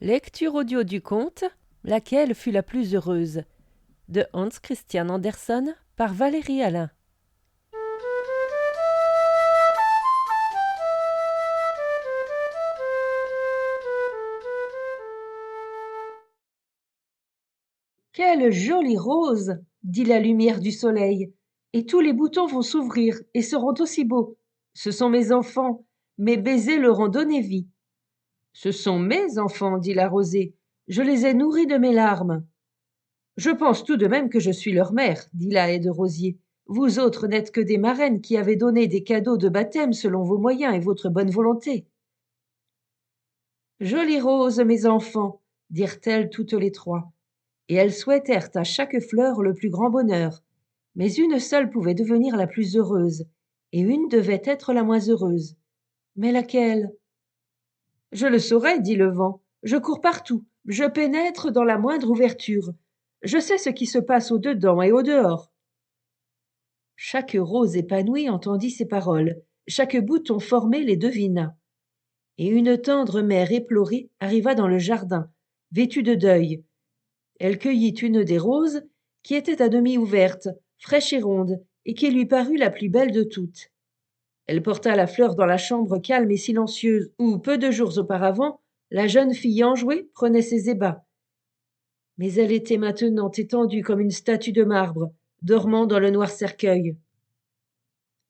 Lecture audio du conte Laquelle fut la plus heureuse de Hans Christian Andersen par Valérie Alain. Quelle jolie rose, dit la lumière du soleil, et tous les boutons vont s'ouvrir et seront aussi beaux. Ce sont mes enfants, mes baisers leur ont donné vie. Ce sont mes enfants, dit la rosée, je les ai nourris de mes larmes. Je pense tout de même que je suis leur mère, dit la haie de rosier. Vous autres n'êtes que des marraines qui avez donné des cadeaux de baptême selon vos moyens et votre bonne volonté. Jolies roses, mes enfants, dirent-elles toutes les trois, et elles souhaitèrent à chaque fleur le plus grand bonheur. Mais une seule pouvait devenir la plus heureuse, et une devait être la moins heureuse. Mais laquelle? Je le saurai, dit le vent. Je cours partout, je pénètre dans la moindre ouverture. Je sais ce qui se passe au dedans et au dehors. Chaque rose épanouie entendit ces paroles, chaque bouton formé les devina. Et une tendre mère éplorée arriva dans le jardin, vêtue de deuil. Elle cueillit une des roses, qui était à demi ouverte, fraîche et ronde, et qui lui parut la plus belle de toutes. Elle porta la fleur dans la chambre calme et silencieuse où, peu de jours auparavant, la jeune fille enjouée prenait ses ébats. Mais elle était maintenant étendue comme une statue de marbre, dormant dans le noir cercueil.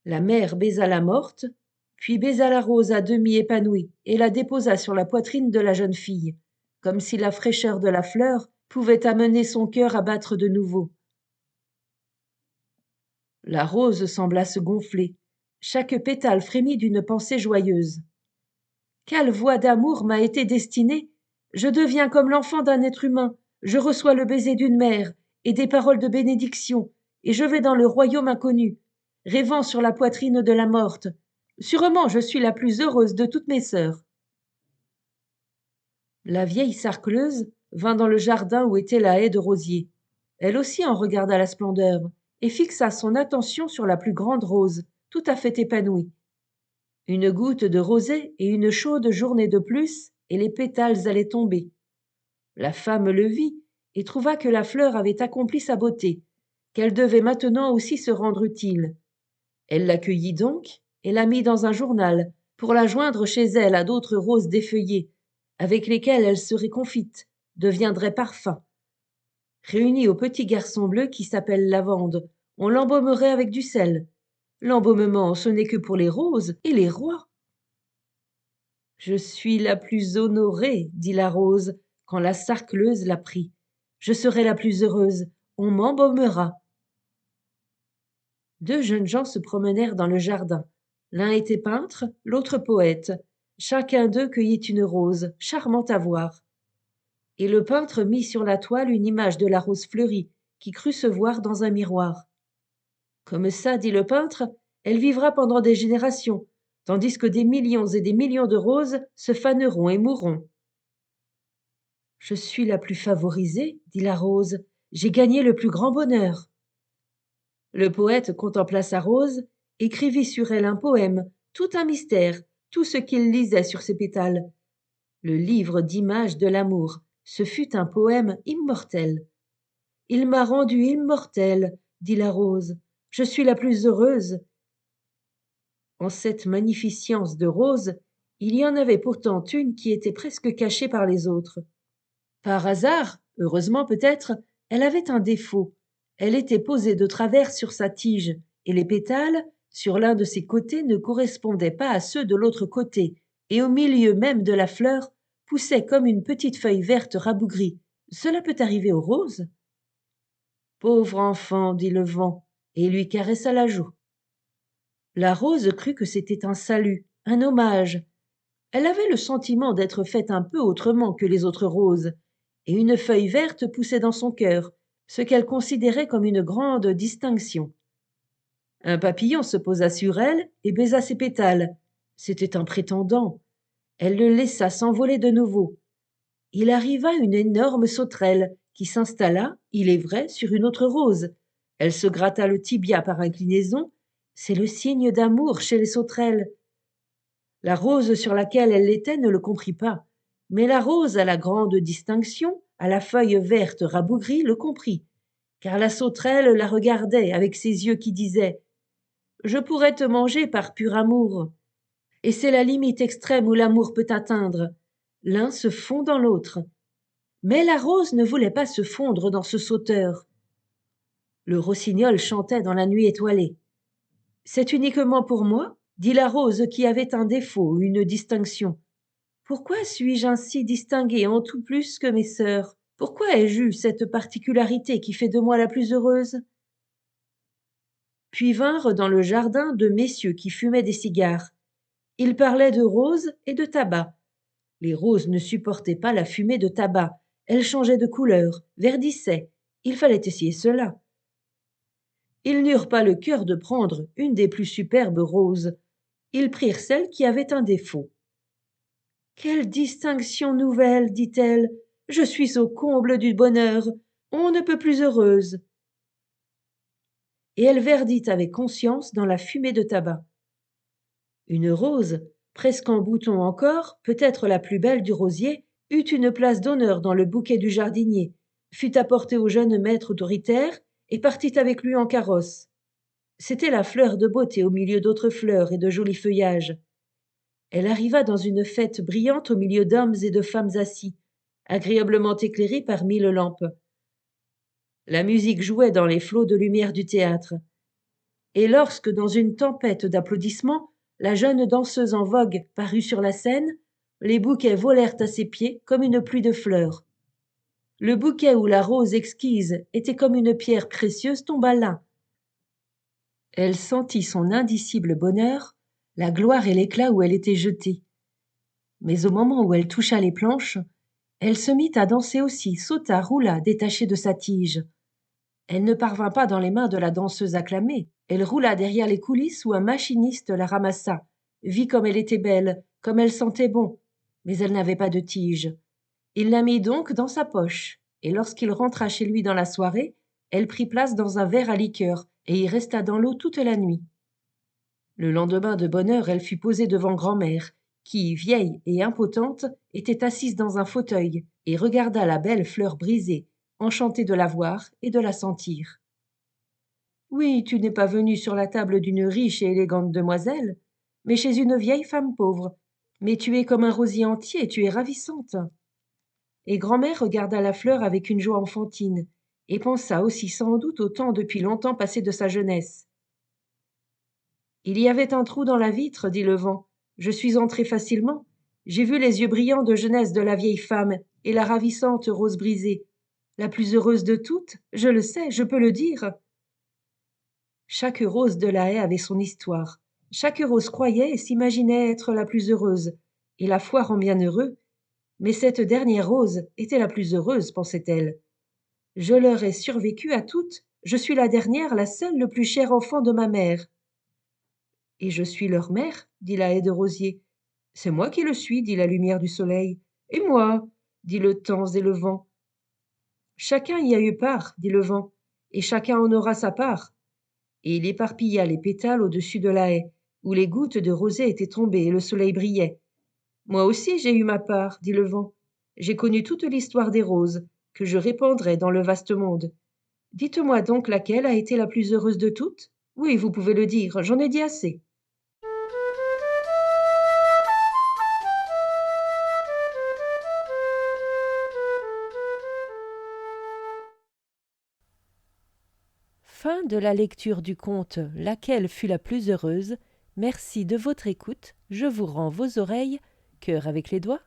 La mère baisa la morte, puis baisa la rose à demi épanouie et la déposa sur la poitrine de la jeune fille, comme si la fraîcheur de la fleur pouvait amener son cœur à battre de nouveau. La rose sembla se gonfler. Chaque pétale frémit d'une pensée joyeuse. Quelle voix d'amour m'a été destinée! Je deviens comme l'enfant d'un être humain, je reçois le baiser d'une mère et des paroles de bénédiction, et je vais dans le royaume inconnu, rêvant sur la poitrine de la morte. Sûrement je suis la plus heureuse de toutes mes sœurs. La vieille sarcleuse vint dans le jardin où était la haie de rosiers. Elle aussi en regarda la splendeur, et fixa son attention sur la plus grande rose, tout à fait épanouie. Une goutte de rosée et une chaude journée de plus, et les pétales allaient tomber. La femme le vit et trouva que la fleur avait accompli sa beauté, qu'elle devait maintenant aussi se rendre utile. Elle l'accueillit donc et la mit dans un journal pour la joindre chez elle à d'autres roses défeuillées, avec lesquelles elle serait confite, deviendrait parfum. Réunie au petit garçon bleu qui s'appelle lavande, on l'embaumerait avec du sel. L'embaumement, ce n'est que pour les roses et les rois. Je suis la plus honorée, dit la rose, quand la sarcleuse la prit. Je serai la plus heureuse, on m'embaumera. Deux jeunes gens se promenèrent dans le jardin. L'un était peintre, l'autre poète. Chacun d'eux cueillit une rose, charmante à voir. Et le peintre mit sur la toile une image de la rose fleurie, qui crut se voir dans un miroir. Comme ça, dit le peintre, elle vivra pendant des générations, tandis que des millions et des millions de roses se faneront et mourront. Je suis la plus favorisée, dit la rose, j'ai gagné le plus grand bonheur. Le poète contempla sa rose, écrivit sur elle un poème, tout un mystère, tout ce qu'il lisait sur ses pétales. Le livre d'images de l'amour, ce fut un poème immortel. Il m'a rendue immortelle, dit la rose, je suis la plus heureuse. En cette magnificence de roses, il y en avait pourtant une qui était presque cachée par les autres. Par hasard, heureusement peut-être, elle avait un défaut. Elle était posée de travers sur sa tige, et les pétales, sur l'un de ses côtés, ne correspondaient pas à ceux de l'autre côté, et au milieu même de la fleur poussait comme une petite feuille verte rabougrie. Cela peut arriver aux roses. Pauvre enfant, dit le vent, et lui caressa la joue. La rose crut que c'était un salut, un hommage. Elle avait le sentiment d'être faite un peu autrement que les autres roses, et une feuille verte poussait dans son cœur, ce qu'elle considérait comme une grande distinction. Un papillon se posa sur elle et baisa ses pétales. C'était un prétendant. Elle le laissa s'envoler de nouveau. Il arriva une énorme sauterelle qui s'installa, il est vrai, sur une autre rose. Elle se gratta le tibia par inclinaison. C'est le signe d'amour chez les sauterelles. La rose sur laquelle elle était ne le comprit pas. Mais la rose à la grande distinction, à la feuille verte rabougrie, le comprit, car la sauterelle la regardait avec ses yeux qui disaient « Je pourrais te manger par pur amour ». Et c'est la limite extrême où l'amour peut atteindre. L'un se fond dans l'autre. Mais la rose ne voulait pas se fondre dans ce sauteur. Le rossignol chantait dans la nuit étoilée. « C'est uniquement pour moi ?» dit la rose qui avait un défaut, une distinction. « Pourquoi suis-je ainsi distinguée en tout plus que mes sœurs? Pourquoi ai-je eu cette particularité qui fait de moi la plus heureuse ?» Puis vinrent dans le jardin deux messieurs qui fumaient des cigares. Ils parlaient de roses et de tabac. Les roses ne supportaient pas la fumée de tabac. Elles changeaient de couleur, verdissaient. Il fallait essayer cela. Ils n'eurent pas le cœur de prendre une des plus superbes roses. Ils prirent celle qui avait un défaut. « Quelle distinction nouvelle, dit-elle. Je suis au comble du bonheur. On ne peut plus heureuse. » Et elle verdit avec conscience dans la fumée de tabac. Une rose, presque en bouton encore, peut-être la plus belle du rosier, eut une place d'honneur dans le bouquet du jardinier, fut apportée au jeune maître autoritaire et partit avec lui en carrosse. C'était la fleur de beauté au milieu d'autres fleurs et de jolis feuillages. Elle arriva dans une fête brillante au milieu d'hommes et de femmes assis, agréablement éclairés par 1000 lampes. La musique jouait dans les flots de lumière du théâtre. Et lorsque, dans une tempête d'applaudissements, la jeune danseuse en vogue parut sur la scène, les bouquets volèrent à ses pieds comme une pluie de fleurs. Le bouquet où la rose exquise était comme une pierre précieuse tomba là. Elle sentit son indicible bonheur, la gloire et l'éclat où elle était jetée. Mais au moment où elle toucha les planches, elle se mit à danser aussi, sauta, roula, détachée de sa tige. Elle ne parvint pas dans les mains de la danseuse acclamée. Elle roula derrière les coulisses où un machiniste la ramassa, vit comme elle était belle, comme elle sentait bon, mais elle n'avait pas de tige. Il la mit donc dans sa poche, et lorsqu'il rentra chez lui dans la soirée, elle prit place dans un verre à liqueur et y resta dans l'eau toute la nuit. Le lendemain de bonne heure, elle fut posée devant grand-mère, qui, vieille et impotente, était assise dans un fauteuil et regarda la belle fleur brisée, enchantée de la voir et de la sentir. « Oui, tu n'es pas venue sur la table d'une riche et élégante demoiselle, mais chez une vieille femme pauvre. Mais tu es comme un rosier entier, tu es ravissante. » Et grand-mère regarda la fleur avec une joie enfantine, et pensa aussi sans doute au temps depuis longtemps passé de sa jeunesse. « Il y avait un trou dans la vitre, dit le vent. Je suis entrée facilement. J'ai vu les yeux brillants de jeunesse de la vieille femme et la ravissante rose brisée. La plus heureuse de toutes, je le sais, je peux le dire. » Chaque rose de la haie avait son histoire. Chaque rose croyait et s'imaginait être la plus heureuse, et la foi rend bien heureux. Mais cette dernière rose était la plus heureuse, pensait-elle. Je leur ai survécu à toutes. Je suis la dernière, la seule, le plus cher enfant de ma mère. Et je suis leur mère, dit la haie de rosier. C'est moi qui le suis, dit la lumière du soleil. Et moi, dit le temps et le vent. Chacun y a eu part, dit le vent, et chacun en aura sa part. Et il éparpilla les pétales au-dessus de la haie, où les gouttes de rosée étaient tombées et le soleil brillait. Moi aussi j'ai eu ma part, dit le vent. J'ai connu toute l'histoire des roses, que je répandrai dans le vaste monde. Dites-moi donc laquelle a été la plus heureuse de toutes? Oui, vous pouvez le dire, j'en ai dit assez. Fin de la lecture du conte « Laquelle fut la plus heureuse ?» Merci de votre écoute. Je vous rends vos oreilles. Cœur avec les doigts.